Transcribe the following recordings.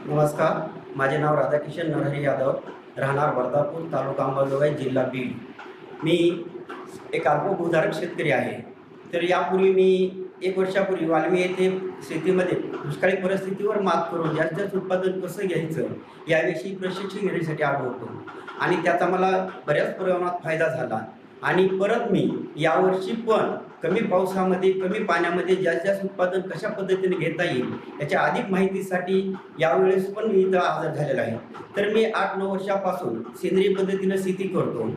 नमस्कार, माझे नाव राधाकिशन नरहरी यादव, राहणार वर्धापूर, तालुका अंबाजोगाई, जिल्हा बीड। मी एक अल्पभूधारक शेतकरी आहे। तर यापूर्वी मी 1 वर्षापूर्वी वाल्मी येथे शेतीमध्ये दुष्काळी परिस्थितीवर मात करून जास्तीत जास्त उत्पादन कसं घ्यायचं याविषयी प्रशिक्षण घेण्यासाठी आलो होतो आणि त्याचा मला बऱ्याच प्रमाणात फायदा झाला। आणि परत मी यावर्षी पण कमी पावसामध्ये कमी पाण्यामध्ये जास्तीत जास्त उत्पादन कशा पद्धतीने घेता येईल याच्या अधिक माहितीसाठी यावेळेस पण मी इथं हजर झालेलो आहे। तर मी 8-9 वर्षापासून सेंद्रिय पद्धतीनं शेती करतो।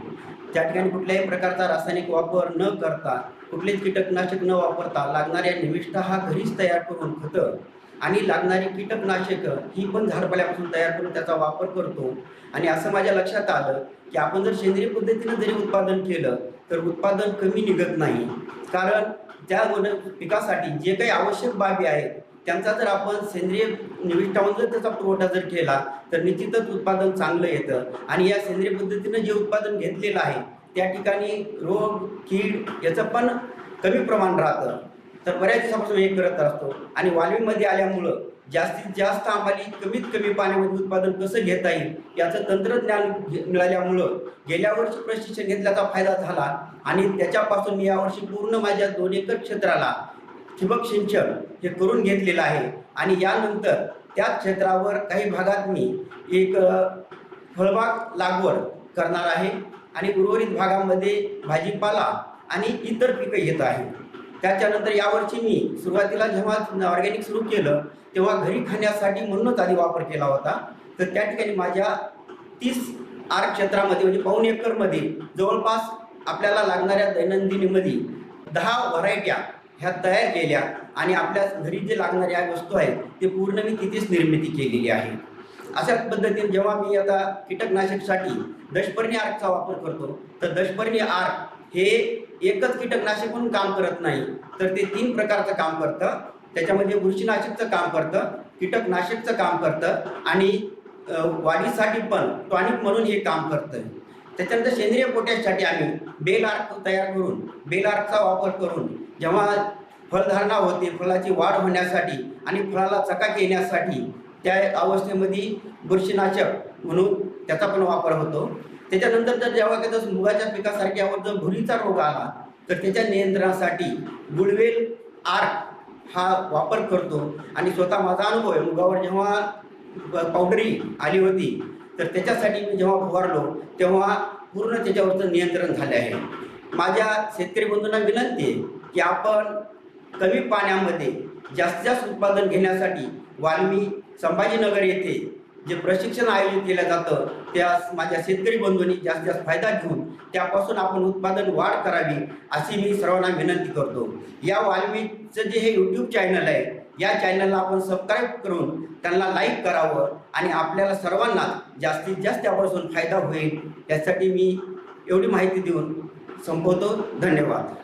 त्या ठिकाणी कुठल्याही प्रकारचा रासायनिक वापर न करता, कुठलेच कीटकनाशक न वापरता लागणाऱ्या निविष्ठा हा घरीच तयार करून खतं आणि लागणारी कीटकनाशकं ही पण झाडपाल्यापासून तयार करून त्याचा वापर करतो। आणि असं माझ्या लक्षात आलं की आपण जर सेंद्रिय पद्धतीनं जरी उत्पादन केलं तर उत्पादन कमी निघत नाही, कारण त्या पिकासाठी जे काही आवश्यक बाबी आहेत त्यांचा जर आपण सेंद्रिय निविष्ठावून जर त्याचा पुरवठा जर केला तर निश्चितच उत्पादन चांगलं येतं। आणि या सेंद्रिय पद्धतीनं जे उत्पादन घेतलेलं आहे त्या ठिकाणी रोग कीड याचं पण कमी प्रमाण राहतं। तर बऱ्याच दिवसापासून हे करत असतो आणि वाल्मीमध्ये आल्यामुळं जास्तीत जास्त आम्हाला कमीत कमी पाण्यामध्ये उत्पादन कसं घेता येईल याचं तंत्रज्ञान मिळाल्यामुळं गेल्या वर्षी प्रशिक्षण घेतल्याचा फायदा झाला आणि त्याच्यापासून मी यावर्षी पूर्ण माझ्या 2 एकर क्षेत्राला ठिबक सिंचन हे करून घेतलेलं आहे। आणि यानंतर त्याच क्षेत्रावर काही भागात मी एक फळबाग लागवड करणार आहे आणि उर्वरित भागामध्ये भाजीपाला आणि इतर पिकं घेत आहे। त्याच्यानंतर यावर्षी मी सुरुवातीला जेव्हा ऑर्गॅनिक सुरू केलं तेव्हा घरी खाण्यासाठी म्हणूनच आधी वापर केला होता। तर त्या ठिकाणी माझ्या 30 आर क्षेत्रामध्ये म्हणजे पाऊण एकरमध्ये जवळपास आपल्याला लागणाऱ्या दैनंदिनीमध्ये 10 व्हरायट्या ह्या तयार केल्या आणि आपल्या घरी जे लागणाऱ्या वस्तू आहेत ते पूर्ण मी तिथेच निर्मिती केलेली आहे। अशाच पद्धतीने जेव्हा मी आता कीटकनाशकसाठी दशपर्णी आर्कचा वापर करतो तर दशपर्णी आर्क हे एकच कीटकनाशक म्हणून काम करत नाही, तर ते 3 प्रकारचं काम करतं। त्याच्यामध्ये बुरशीनाशकचं काम करतं, कीटकनाशकचं काम करतं आणि वाढीसाठी पण टॉनिक म्हणून हे काम करतं। त्याच्यानंतर सेंद्रिय पोटॅशसाठी आम्ही बेल आर्क तयार करून बेल आर्कचा वापर करून जेव्हा फळधारणा होते, फळाची वाढ होण्यासाठी आणि फळाला चकाकी येण्यासाठी त्या अवस्थेमध्ये बुरशीनाशक म्हणून त्याचा पण वापर होतो। त्याच्यानंतर जर जेव्हा कधी मुगाच्या पिकासारख्यावर जर भुरीचा रोग आला तर त्याच्या नियंत्रणासाठी गुळवेल आर्क हा वापर करतो। आणि स्वतः माझा अनुभव आहे, मुगावर जेव्हा पावडरी आली होती तर त्याच्यासाठी मी जेव्हा फवारलो तेव्हा पूर्ण त्याच्यावरचं नियंत्रण झाले आहे। माझ्या शेतकरी बंधूंना विनंती आहे की आपण कमी पाण्यामध्ये जास्तीत जास्त उत्पादन घेण्यासाठी वाल्मी संभाजीनगर येथे जे प्रशिक्षण आयोजित केलं जातं त्या माझ्या शेतकरी बंधूंनी जास्तीत जास्त फायदा घेऊन त्यापासून आपण उत्पादन वाढ करावी अशी मी सर्वांना विनंती करतो। या वाल्मीचं जे हे यूट्यूब चॅनल आहे या चॅनलला आपण सबस्क्राईब करून त्यांना लाईक करावं आणि आपल्याला सर्वांना जास्तीत जास्त त्यापासून फायदा होईल यासाठी मी एवढी माहिती देऊन संपवतो। धन्यवाद।